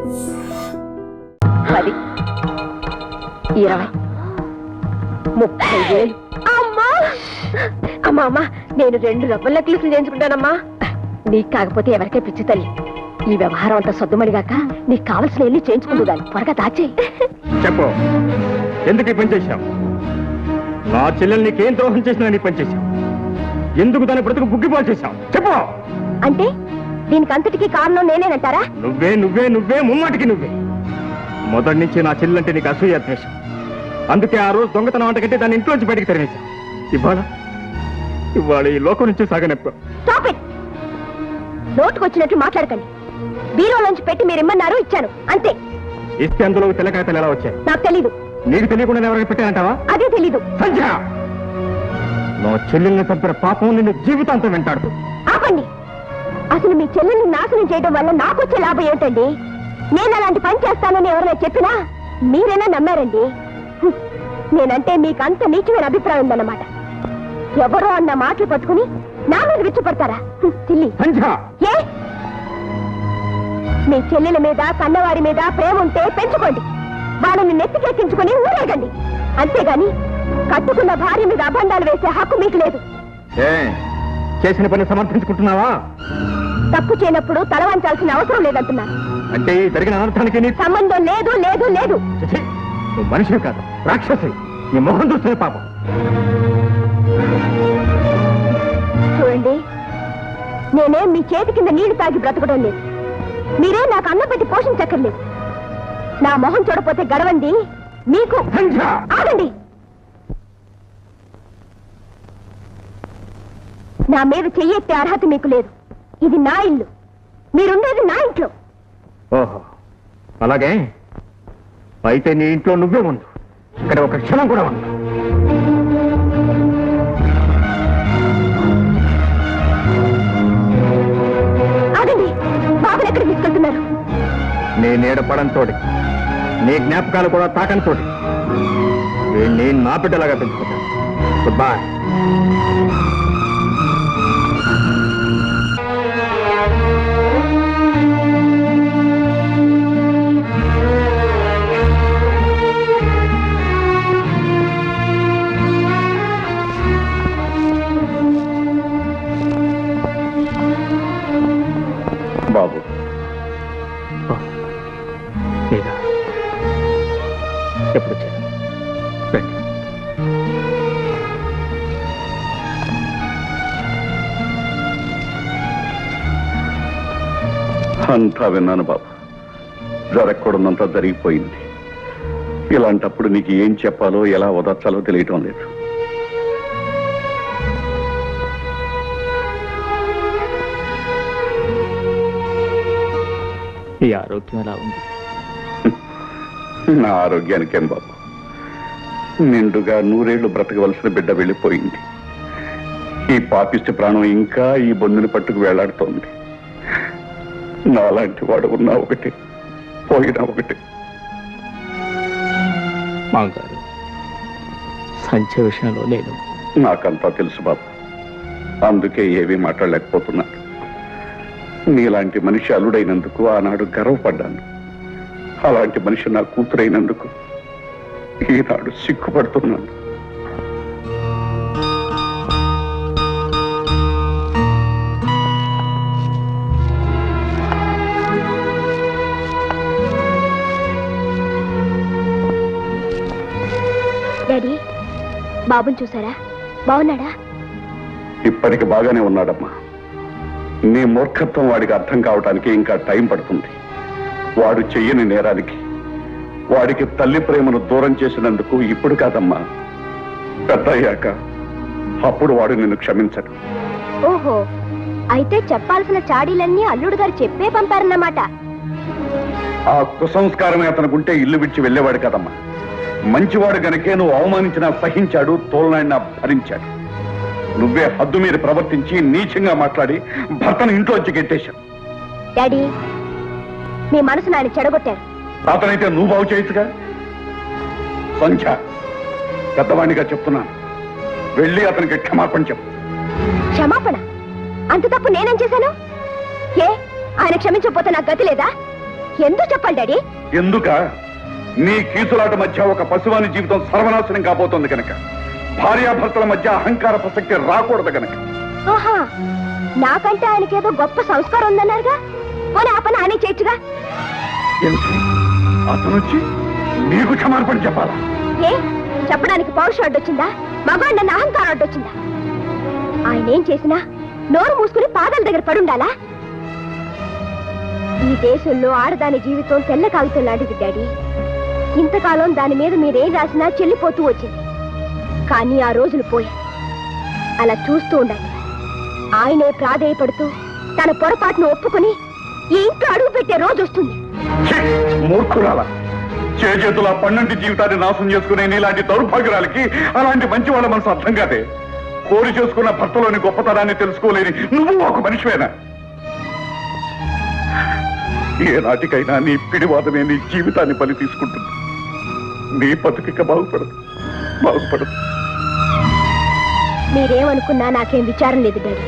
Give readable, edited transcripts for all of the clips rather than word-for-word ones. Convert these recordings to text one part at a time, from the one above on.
10, 20, 30,000. అమ్మా అమ్మా అమ్మా, నేను 2 రబ్బర్ నెక్లెస్లు చేయించుకుంటానమ్మా. నీకు కాకపోతే ఎవరికే పిచ్చి తల్లి. ఈ వ్యవహారం అంతా సద్దుమడిగాక నీకు కావలసిన వెళ్ళి చేయించుకుంటూ దాన్ని త్వరగా దాచేయి. చెప్పు, ఎందుకు ఈ పని చేశావు? నా చెల్లెలు నీకేం ద్రోహం చేసినా నీ పని చేశావు. ఎందుకు దాని బ్రతుకు బుగ్గిపాలు చేశావు? చెప్పు. అంటే దీనికి అంతటికీ కారణం నేనేనంటారా? నువ్వే నువ్వే నువ్వే ముమ్మాటికి నువ్వే. మొదటి నుంచి నా చెల్లెలంటే నీకు అసూయ ద్వేషం. అందుకే ఆ రోజు దొంగతనం అంటకంటే దాన్ని ఇంట్లోంచి బయటికి తరిమేశావు. ఇవాళ ఈ లోకం నుంచి సాగనెప్పావు. నోటుకొచ్చినట్టు మాట్లాడకండి. బీరోలోంచి పెట్టి మీరేమన్నారు ఇచ్చాను, అంతే. ఇస్తే అందులో తెల్లకాయతలు ఎలా వచ్చాయి? నాకు తెలీదు. నీకు తెలియకుండా ఎవరైనా పెట్టానంటావా? అదే తెలీదు. సంధ్య, నా చెల్లెల్ని తప్పిన పాపం నిన్ను జీవితాంతం వెంటాడుతూ. ఆపండి. అసలు మీ చెల్లెల్ని నాశనం చేయడం వల్ల నాకు వచ్చే లాభం ఏమిటండి? నేను అలాంటి పని చేస్తానని ఎవరైనా చెప్పినా మీరైనా నమ్మారండి. నేనంటే మీకు అంత నీచమైన అభిప్రాయం ఉందన్నమాట. ఎవరో అన్న మాటలు పట్టుకుని నా మీద విచ్చుపడతారా? ఏ మీ చెల్లెల మీద కన్నవారి మీద ప్రేమ ఉంటే పెంచుకోండి, వాళ్ళని నెత్తికెక్కించుకుని ఊరేగండి. అంతేగాని కట్టుకున్న భార్య మీద అభండాలు వేసే హక్కు మీకు లేదు. చేసిన పని సమర్థించుకుంటున్నావా? తప్పు చేయనప్పుడు తల వంచాల్సిన అవసరం లేదంటున్నాను. అంటే ఈ జరిగిన అనర్థానికి సంబంధం లేదు లేదు లేదు. నువ్వు మనిషివి కాదు, రాక్షసి. నీ మొహం చూస్తే పాపం. చూడండి, నేనే మీ చేతి కింద నీళ్లు తాగి బ్రతకడం లేదు. మీరే నాకు అన్నం పెట్టి పోషించక్కర్లేదు. నా మొహం చూడపోతే గడవండి మీకు. ఆగండి. నా మీద చెయ్యెత్తే అర్హత మీకు లేదు. ఇది నా ఇల్లు, మీరుండేది నా ఇంట్లో. ఓహో, అలాగే. అయితే నీ ఇంట్లో నువ్వే ఉండు, ఇక్కడ ఒక క్షణం కూడా ఉండు. ఆగండి. బాబులు ఎక్కడ తీసుకెళ్తున్నారు? నీ నీడపడంతో, నీ జ్ఞాపకాలు కూడా తాకంతో వీణ్ణి నా బిడ్డలాగా పెంచుకుంటాను. Good bye. బాబు, ఎప్పుడు వచ్చాను? అంతా విన్నాను బాబు. జరగకూడదంతా జరిగిపోయింది. ఇలాంటప్పుడు నీకు ఏం చెప్పాలో ఎలా ఓదార్చాలో తెలియటం లేదు. ఈ ఆరోగ్యం ఎలా ఉంది? నా ఆరోగ్యానికేం బాబు, నిండుగా 100 ఏళ్లు బ్రతకవలసిన బిడ్డ వెళ్ళిపోయింది. ఈ పాపిష్టి ప్రాణం ఇంకా ఈ బొందుని పట్టుకు వేలాడుతోంది. నాలాంటి వాడు ఉన్నా ఒకటి, పోయినా ఒకటి. మాంగారు, సంచ విషయంలో నేను నాకంతా తెలుసు బాబు. అందుకే ఏమీ మాట్లాడలేకపోతున్నాను. నీలాంటి మనిషి అల్లుడైనందుకు ఆనాడు గర్వపడ్డాను. అలాంటి మనిషి నా కూతురైనందుకు ఈనాడు సిగ్గుపడుతున్నాను. డాడీ, బాబుని చూసారా? బాగున్నాడా? ఇప్పటికి బాగానే ఉన్నాడమ్మా. నీ మూర్ఖత్వం వాడికి అర్థం కావటానికి ఇంకా టైం పడుతుంది. వాడు చెయ్యని నేరానికి, వాడికి తల్లి ప్రేమను దూరం చేసినందుకు ఇప్పుడు కాదమ్మా, పెద్దయ్యాక అప్పుడు వాడు నిన్ను క్షమించడు. ఓహో, అయితే చెప్పాల్సిన చాడీలన్నీ అల్లుడు గారు చెప్పే పంపారన్నమాట. ఆ కుసంస్కారమే అతనుకుంటే ఇల్లు విడిచి వెళ్ళేవాడు కదమ్మా. మంచివాడు గనకే నువ్వు అవమానించినా సహించాడు, తోలనాడినా భరించాడు. నువ్వే హద్దు మీరు ప్రవర్తించి నీచంగా మాట్లాడి భర్తను ఇంట్లోంచి గెట్టేశావు. డాడీ, మీ మనసును ఆయన చెడగొట్టారు. అతనైతే నువ్వు బాగు చేయొచ్చుగా. సంధ్య, పెద్దవాణిగా చెప్తున్నాను, వెళ్ళి అతనికి క్షమాపణ చెప్పు. క్షమాపణ? అంత తప్పు నేనేం చేశాను? ఏ ఆయన క్షమించకపోతే నాకు గతి లేదా? ఎందుకు చెప్పాలి డాడీ? ఎందుక నీ కీసులాట మధ్య ఒక పశువాని జీవితం సర్వనాశనం కాబోతోంది కనుక, భార్యాభర్తల మధ్య అహంకార ప్రసక్తి రాకూడదు కనుక. ఆహా, నాకంటే ఆయనకేదో గొప్ప సంస్కారం ఉందన్నారుగా, పోనీ ఆ పని ఆయనే చేయొచ్చుగా. ఎందుకు అతను వచ్చి నీకు క్షమార్పణ చెప్పాలా? ఏ చెప్పడానికి పౌరుషం అడ్డొచ్చిందా? మగవాడు నన్ను అహంకారం అడ్డొచ్చిందా? ఆయన ఏం చేసినా నోరు మూసుకుని పాదాల దగ్గర పడుండాలా? ఈ దేశంలో ఆడదాని జీవితం తెల్ల కాగితం లాంటిది డాడీ. ఇంతకాలం దాని మీద మీరేం రాసినా చెల్లిపోతూ వచ్చింది. కానీ ఆ రోజులు పోయాయి. అలా చూస్తూ ఉండాలి. ఆయనే ప్రాధేయపడుతూ తన పొరపాటును ఒప్పుకుని ఈ ఇంట్లో అడుగు పెట్టే రోజు వస్తుంది. మూర్ఖురాల చేతుల పన్నంటి జీవితాన్ని నాశనం చేసుకునే నీలాంటి దౌర్భాగ్యురాలకి అలాంటి మంచి వాళ్ళ మనసు అర్థం కాదే. కోరి చేసుకున్న భర్తలోని గొప్పతనాన్ని తెలుసుకోలేని నువ్వు ఒక మనిషివేనా? ఏ నాటికైనా నీ పిడివాదమే నీ జీవితాన్ని బలి తీసుకుంటుంది. నీ బతుకిక బాగుపడదు. మీరేమనుకున్నా నాకేం విచారం లేదు డాడీ.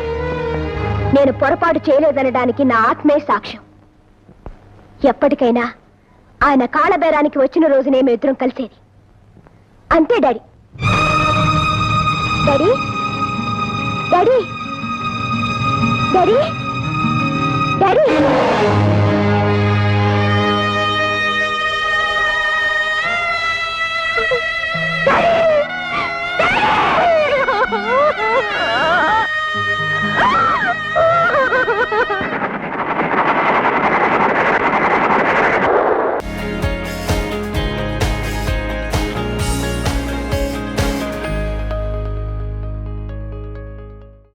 నేను పొరపాటు చేయలేదనడానికి నా ఆత్మే సాక్ష్యం. ఎప్పటికైనా ఆయన కాళ్ళబేరానికి వచ్చిన రోజునే మేమిద్దరం కలిసేది. అంతే daddy. Daddy daddy daddy daddy